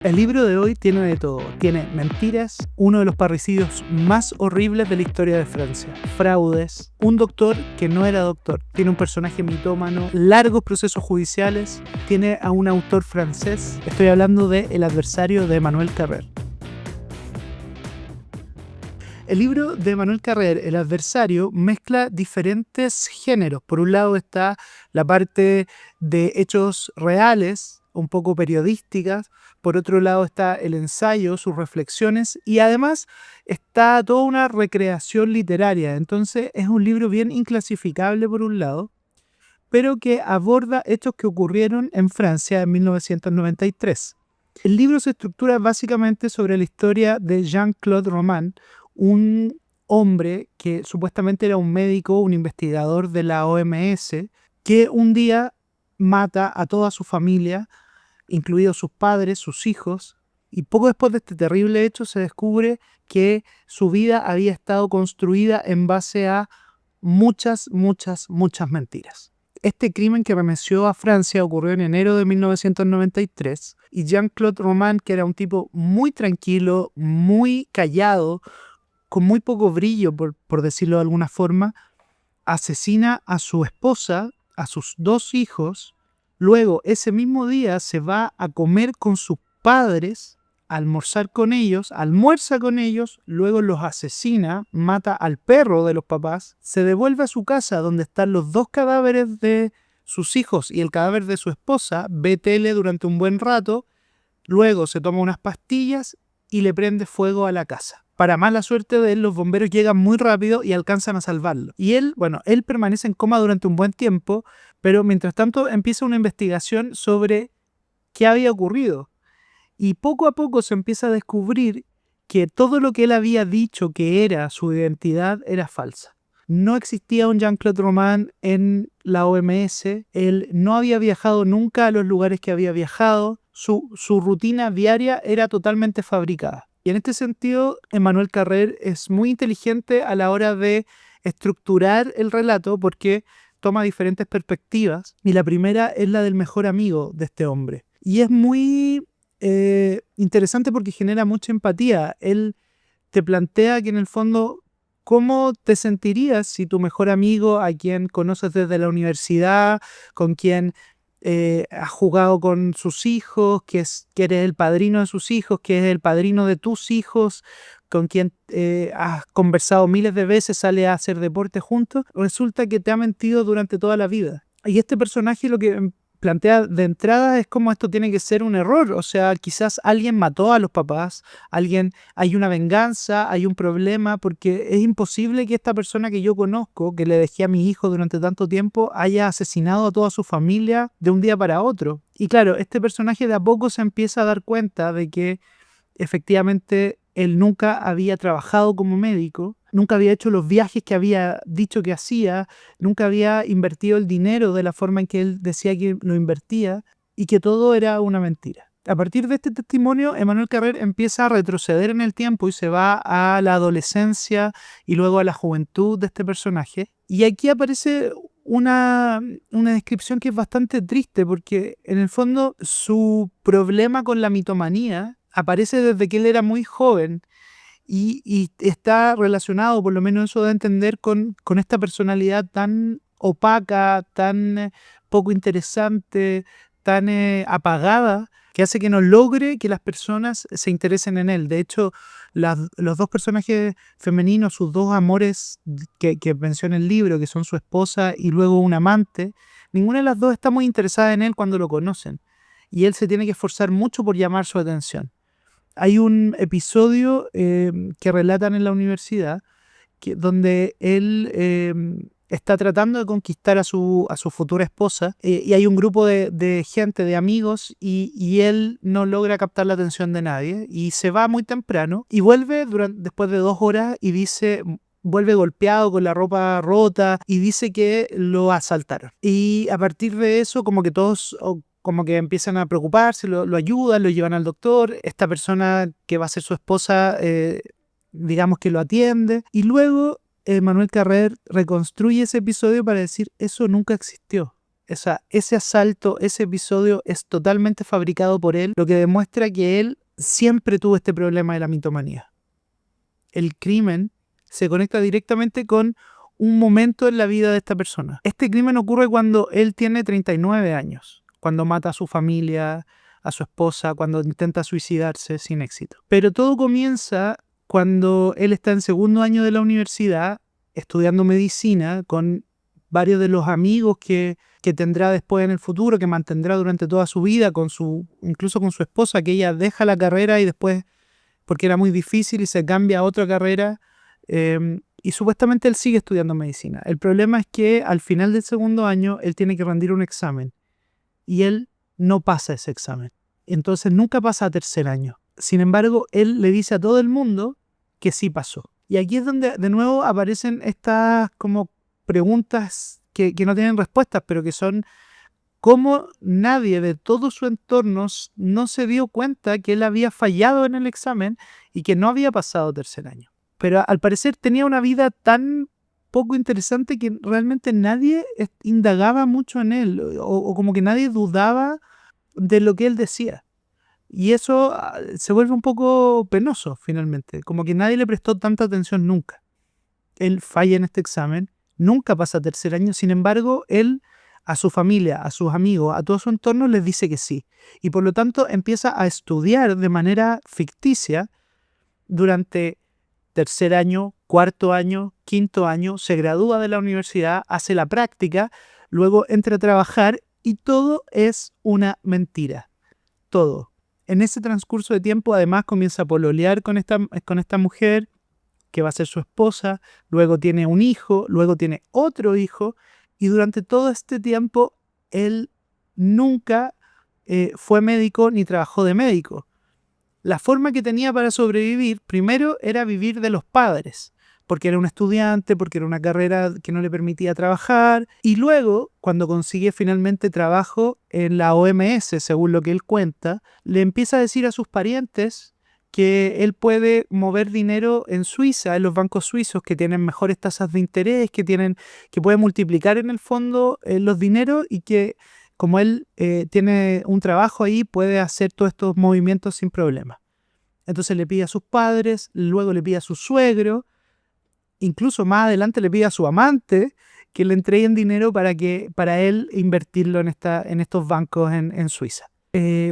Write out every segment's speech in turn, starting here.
El libro de hoy tiene de todo. Tiene mentiras, uno de los parricidios más horribles de la historia de Francia, fraudes, un doctor que no era doctor, tiene un personaje mitómano, largos procesos judiciales, tiene a un autor francés. Estoy hablando de El adversario de Emmanuel Carrère. El libro de Emmanuel Carrère, El adversario, mezcla diferentes géneros. Por un lado está la parte de hechos reales, un poco periodísticas. Por otro lado está el ensayo, sus reflexiones, y además está toda una recreación literaria. Entonces es un libro bien inclasificable por un lado, pero que aborda hechos que ocurrieron en Francia en 1993. El libro se estructura básicamente sobre la historia de Jean-Claude Roman, un hombre que supuestamente era un médico, un investigador de la OMS, que un día mata a toda su familia, incluidos sus padres, sus hijos, y poco después de este terrible hecho se descubre que su vida había estado construida en base a muchas mentiras. Este crimen que remeció a Francia ocurrió en enero de 1993 y Jean-Claude Roman, que era un tipo muy tranquilo, muy callado, con muy poco brillo, por decirlo de alguna forma, asesina a su esposa, a sus dos hijos. Luego, ese mismo día se va a comer con sus padres, a almorzar con ellos, almuerza con ellos, luego los asesina, mata al perro de los papás, se devuelve a su casa donde están los dos cadáveres de sus hijos y el cadáver de su esposa, ve tele durante un buen rato, luego se toma unas pastillas y le prende fuego a la casa. Para mala suerte de él, los bomberos llegan muy rápido y alcanzan a salvarlo. Y él permanece en coma durante un buen tiempo, pero mientras tanto empieza una investigación sobre qué había ocurrido. Y poco a poco se empieza a descubrir que todo lo que él había dicho que era su identidad era falsa. No existía un Jean-Claude Roman en la OMS, él no había viajado nunca a los lugares que había viajado, su rutina diaria era totalmente fabricada. Y en este sentido, Emmanuel Carrère es muy inteligente a la hora de estructurar el relato porque toma diferentes perspectivas y la primera es la del mejor amigo de este hombre. Y es muy interesante porque genera mucha empatía. Él te plantea que en el fondo, ¿cómo te sentirías si tu mejor amigo, a quien conoces desde la universidad, con quien has jugado con sus hijos, que eres el padrino de sus hijos, que es el padrino de tus hijos, con quien has conversado miles de veces, sale a hacer deporte juntos, resulta que te ha mentido durante toda la vida? Y este personaje lo que plantea de entrada es como esto tiene que ser un error, o sea, quizás alguien mató a los papás, hay una venganza, hay un problema, porque es imposible que esta persona que yo conozco, que le dejé a mi hijo durante tanto tiempo, haya asesinado a toda su familia de un día para otro. Y claro, este personaje de a poco se empieza a dar cuenta de que efectivamente él nunca había trabajado como médico, nunca había hecho los viajes que había dicho que hacía, nunca había invertido el dinero de la forma en que él decía que lo invertía y que todo era una mentira. A partir de este testimonio, Emmanuel Carrère empieza a retroceder en el tiempo y se va a la adolescencia y luego a la juventud de este personaje. Y aquí aparece una descripción que es bastante triste porque en el fondo su problema con la mitomanía aparece desde que él era muy joven y está relacionado, por lo menos eso da a entender, con esta personalidad tan opaca, tan poco interesante, tan apagada, que hace que no logre que las personas se interesen en él. De hecho, los dos personajes femeninos, sus dos amores que menciona el libro, que son su esposa y luego un amante, ninguna de las dos está muy interesada en él cuando lo conocen. Y él se tiene que esforzar mucho por llamar su atención. Hay un episodio que relatan en la universidad donde él está tratando de conquistar a su futura esposa y hay un grupo de gente, de amigos, y él no logra captar la atención de nadie y se va muy temprano y vuelve después de 2 horas y vuelve golpeado con la ropa rota y dice que lo asaltaron. Y a partir de eso como que todos como que empiezan a preocuparse, lo ayudan, lo llevan al doctor, esta persona que va a ser su esposa digamos que lo atiende y luego Emmanuel Carrère reconstruye ese episodio para decir eso nunca existió. Ese asalto, ese episodio es totalmente fabricado por él, lo que demuestra que él siempre tuvo este problema de la mitomanía. El crimen se conecta directamente con un momento en la vida de esta persona. Este crimen ocurre cuando él tiene 39 años, cuando mata a su familia, a su esposa, cuando intenta suicidarse sin éxito. Pero todo comienza cuando él está en segundo año de la universidad, estudiando medicina, con varios de los amigos que tendrá después en el futuro, que mantendrá durante toda su vida, incluso con su esposa, que ella deja la carrera y después, porque era muy difícil, y se cambia a otra carrera, y supuestamente él sigue estudiando medicina. El problema es que al final del segundo año él tiene que rendir un examen y él no pasa ese examen. Entonces nunca pasa a tercer año. Sin embargo, él le dice a todo el mundo que sí pasó. Y aquí es donde de nuevo aparecen estas como preguntas que no tienen respuestas, pero que son cómo nadie de todo su entorno no se dio cuenta que él había fallado en el examen y que no había pasado tercer año. Pero al parecer tenía una vida tan poco interesante que realmente nadie indagaba mucho en él, o como que nadie dudaba de lo que él decía. Y eso se vuelve un poco penoso finalmente, como que nadie le prestó tanta atención nunca. Él falla en este examen, nunca pasa tercer año, sin embargo, él a su familia, a sus amigos, a todo su entorno les dice que sí. Y por lo tanto empieza a estudiar de manera ficticia durante tercer año, cuarto año, quinto año, se gradúa de la universidad, hace la práctica, luego entra a trabajar y todo es una mentira. Todo. En ese transcurso de tiempo además comienza a pololear con esta mujer que va a ser su esposa, luego tiene un hijo, luego tiene otro hijo, y durante todo este tiempo él nunca fue médico ni trabajó de médico. La forma que tenía para sobrevivir, primero, era vivir de los padres, porque era un estudiante, porque era una carrera que no le permitía trabajar, y luego, cuando consigue finalmente trabajo en la OMS, según lo que él cuenta, le empieza a decir a sus parientes que él puede mover dinero en Suiza, en los bancos suizos, que tienen mejores tasas de interés, que puede multiplicar en el fondo los dineros, y que como él tiene un trabajo ahí, puede hacer todos estos movimientos sin problema. Entonces le pide a sus padres, luego le pide a su suegro, incluso más adelante le pide a su amante que le entreguen dinero para él invertirlo en estos bancos en Suiza.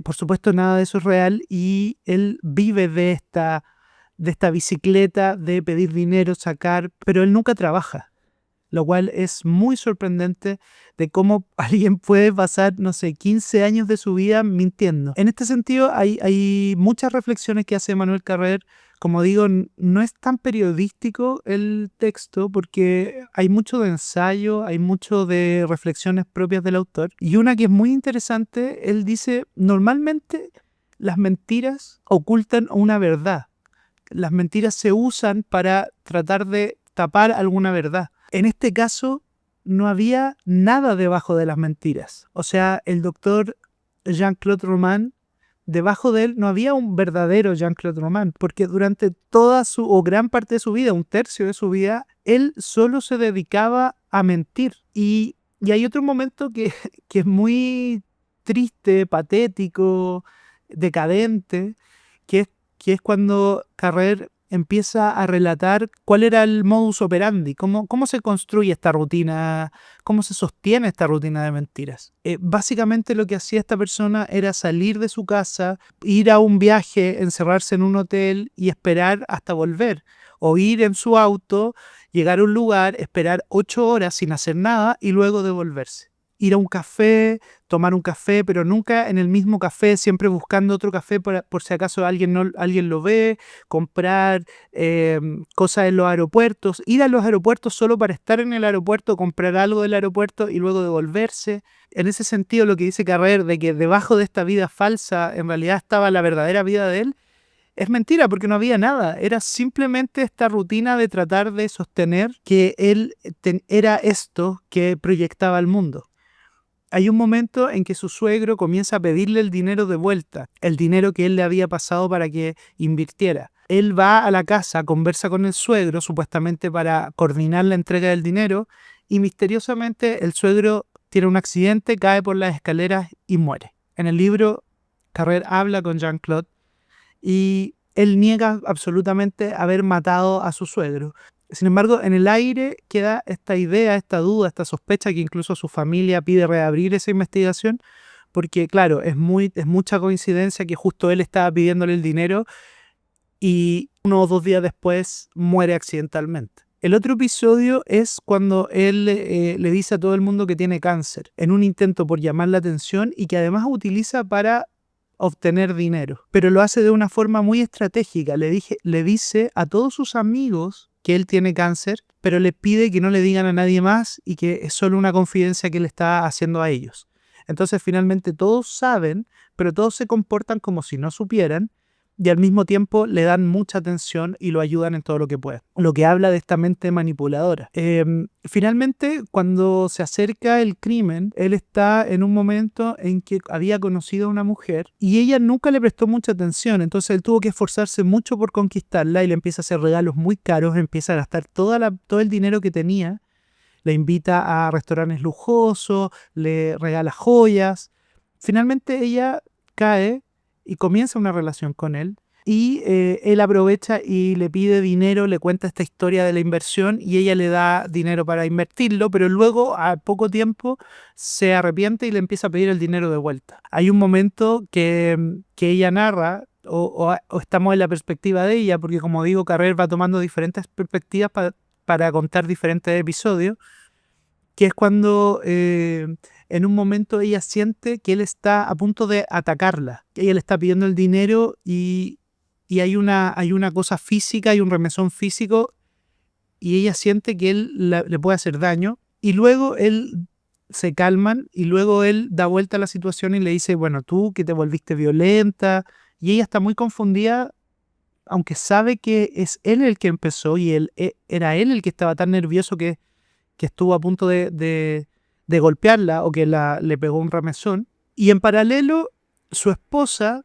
Por supuesto, nada de eso es real, y él vive de esta bicicleta de pedir dinero, sacar, pero él nunca trabaja, lo cual es muy sorprendente de cómo alguien puede pasar, 15 años de su vida mintiendo. En este sentido, hay muchas reflexiones que hace Emmanuel Carrère. Como digo, no es tan periodístico el texto porque hay mucho de ensayo, hay mucho de reflexiones propias del autor. Y una que es muy interesante, él dice, normalmente las mentiras ocultan una verdad. Las mentiras se usan para tratar de tapar alguna verdad. En este caso, no había nada debajo de las mentiras. O sea, el doctor Jean-Claude Roman, debajo de él no había un verdadero Jean-Claude Roman, porque durante o gran parte de su vida, un tercio de su vida, él solo se dedicaba a mentir. Y hay otro momento que es muy triste, patético, decadente, que es cuando Carrère empieza a relatar cuál era el modus operandi, cómo se construye esta rutina, cómo se sostiene esta rutina de mentiras. Básicamente lo que hacía esta persona era salir de su casa, ir a un viaje, encerrarse en un hotel y esperar hasta volver. O ir en su auto, llegar a un lugar, esperar 8 horas sin hacer nada y luego devolverse. Ir a un café, tomar un café, pero nunca en el mismo café, siempre buscando otro café por si acaso alguien lo ve, comprar cosas en los aeropuertos, ir a los aeropuertos solo para estar en el aeropuerto, comprar algo del aeropuerto y luego devolverse. En ese sentido, lo que dice Carrère de que debajo de esta vida falsa en realidad estaba la verdadera vida de él, es mentira, porque no había nada. Era simplemente esta rutina de tratar de sostener que él era esto que proyectaba al mundo. Hay un momento en que su suegro comienza a pedirle el dinero de vuelta, el dinero que él le había pasado para que invirtiera. Él va a la casa, conversa con el suegro, supuestamente para coordinar la entrega del dinero, y misteriosamente el suegro tiene un accidente, cae por las escaleras y muere. En el libro, Carrer habla con Jean-Claude y él niega absolutamente haber matado a su suegro. Sin embargo, en el aire queda esta idea, esta duda, esta sospecha que incluso su familia pide reabrir esa investigación, porque claro, es mucha coincidencia que justo él estaba pidiéndole el dinero y 1 o 2 días después muere accidentalmente. El otro episodio es cuando él le dice a todo el mundo que tiene cáncer, en un intento por llamar la atención y que además utiliza para obtener dinero. Pero lo hace de una forma muy estratégica. Le dice a todos sus amigos que él tiene cáncer, pero le pide que no le digan a nadie más y que es solo una confidencia que él está haciendo a ellos. Entonces finalmente todos saben, pero todos se comportan como si no supieran y al mismo tiempo le dan mucha atención y lo ayudan en todo lo que pueden. Lo que habla de esta mente manipuladora. Finalmente, cuando se acerca el crimen, él está en un momento en que había conocido a una mujer y ella nunca le prestó mucha atención, entonces él tuvo que esforzarse mucho por conquistarla y le empieza a hacer regalos muy caros, empieza a gastar todo el dinero que tenía, le invita a restaurantes lujosos, le regala joyas. Finalmente ella cae y comienza una relación con él y él aprovecha y le pide dinero, le cuenta esta historia de la inversión y ella le da dinero para invertirlo, pero luego a poco tiempo se arrepiente y le empieza a pedir el dinero de vuelta. Hay un momento que ella narra, o estamos en la perspectiva de ella, porque como digo, Carrer va tomando diferentes perspectivas para contar diferentes episodios, que es cuando en un momento ella siente que él está a punto de atacarla. Ella le está pidiendo el dinero y hay una cosa física, hay un remesón físico y ella siente que él le puede hacer daño y luego él se calman y luego él da vuelta a la situación y le dice, bueno, tú que te volviste violenta, y ella está muy confundida, aunque sabe que es él el que empezó y era él el que estaba tan nervioso que estuvo a punto de golpearla o que le pegó un remesón. Y en paralelo, su esposa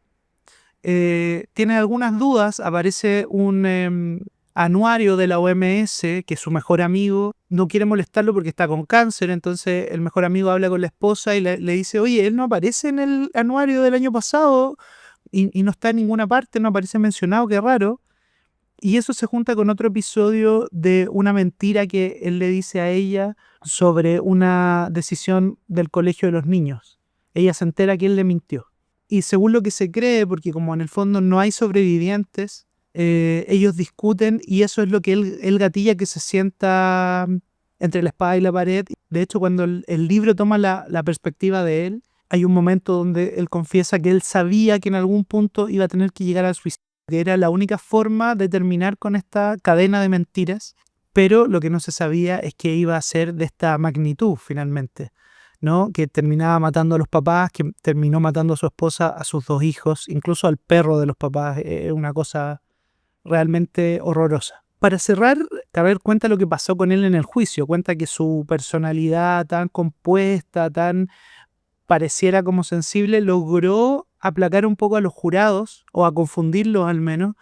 tiene algunas dudas, aparece un anuario de la OMS, que su mejor amigo no quiere molestarlo porque está con cáncer, entonces el mejor amigo habla con la esposa y le dice, oye, él no aparece en el anuario del año pasado y no está en ninguna parte, no aparece mencionado, qué raro. Y eso se junta con otro episodio de una mentira que él le dice a ella sobre una decisión del colegio de los niños. Ella se entera que él le mintió. Y según lo que se cree, porque como en el fondo no hay sobrevivientes, ellos discuten y eso es lo que él gatilla que se sienta entre la espada y la pared. De hecho, cuando el libro toma la perspectiva de él, hay un momento donde él confiesa que él sabía que en algún punto iba a tener que llegar al suicidio, que era la única forma de terminar con esta cadena de mentiras, pero lo que no se sabía es que iba a ser de esta magnitud finalmente, ¿no? Que terminaba matando a los papás, que terminó matando a su esposa, a sus 2 hijos, incluso al perro de los papás. Es una cosa realmente horrorosa. Para cerrar, Carrer cuenta lo que pasó con él en el juicio, cuenta que su personalidad tan compuesta, tan pareciera como sensible, logró aplacar un poco a los jurados, o a confundirlos al menos,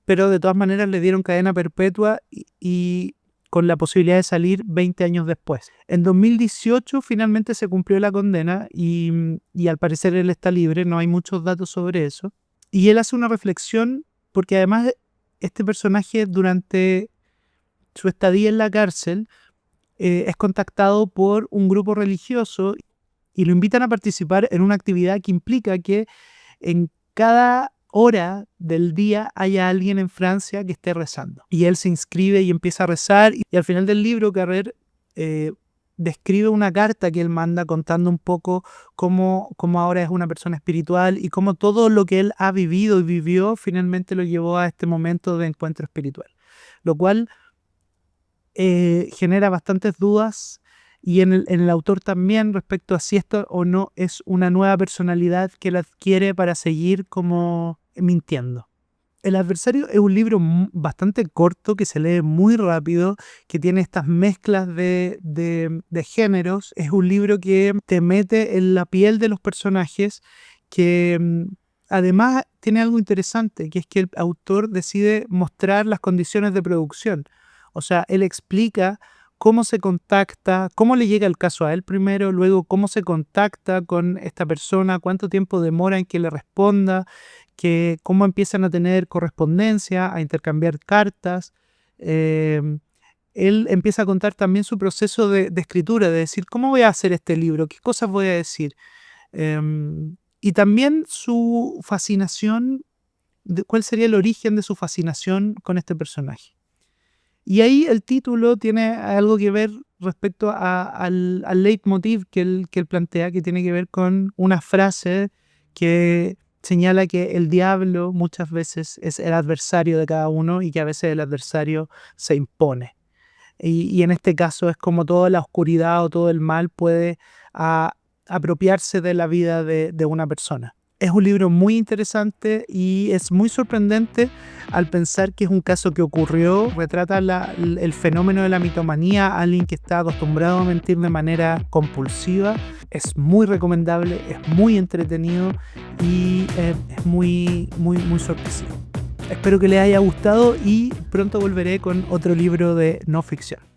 pero de todas maneras le dieron cadena perpetua y con la posibilidad de salir 20 años después. En 2018 finalmente se cumplió la condena y al parecer él está libre, no hay muchos datos sobre eso. Y él hace una reflexión porque además este personaje durante su estadía en la cárcel es contactado por un grupo religioso y lo invitan a participar en una actividad que implica que en cada hora del día haya alguien en Francia que esté rezando. Y él se inscribe y empieza a rezar y al final del libro Carrer describe una carta que él manda contando un poco cómo ahora es una persona espiritual y cómo todo lo que él ha vivido y vivió finalmente lo llevó a este momento de encuentro espiritual. Lo cual genera bastantes dudas y en el autor también respecto a si esto o no es una nueva personalidad que él adquiere para seguir como mintiendo. El adversario es un libro bastante corto, que se lee muy rápido, que tiene estas mezclas de géneros. Es un libro que te mete en la piel de los personajes, que además tiene algo interesante, que es que el autor decide mostrar las condiciones de producción. O sea, él explica cómo se contacta, cómo le llega el caso a él primero, luego cómo se contacta con esta persona, cuánto tiempo demora en que le responda, cómo empiezan a tener correspondencia, a intercambiar cartas. Él empieza a contar también su proceso de escritura, de decir, ¿cómo voy a hacer este libro? ¿Qué cosas voy a decir? Y también su fascinación, cuál sería el origen de su fascinación con este personaje. Y ahí el título tiene algo que ver respecto al leitmotiv que él plantea, que tiene que ver con una frase que señala que el diablo muchas veces es el adversario de cada uno y que a veces el adversario se impone. Y en este caso es como toda la oscuridad o todo el mal puede apropiarse de la vida de una persona. Es un libro muy interesante y es muy sorprendente al pensar que es un caso que ocurrió, retrata el fenómeno de la mitomanía, alguien que está acostumbrado a mentir de manera compulsiva. Es muy recomendable, es muy entretenido y es muy, muy, muy sorpresivo. Espero que les haya gustado y pronto volveré con otro libro de no ficción.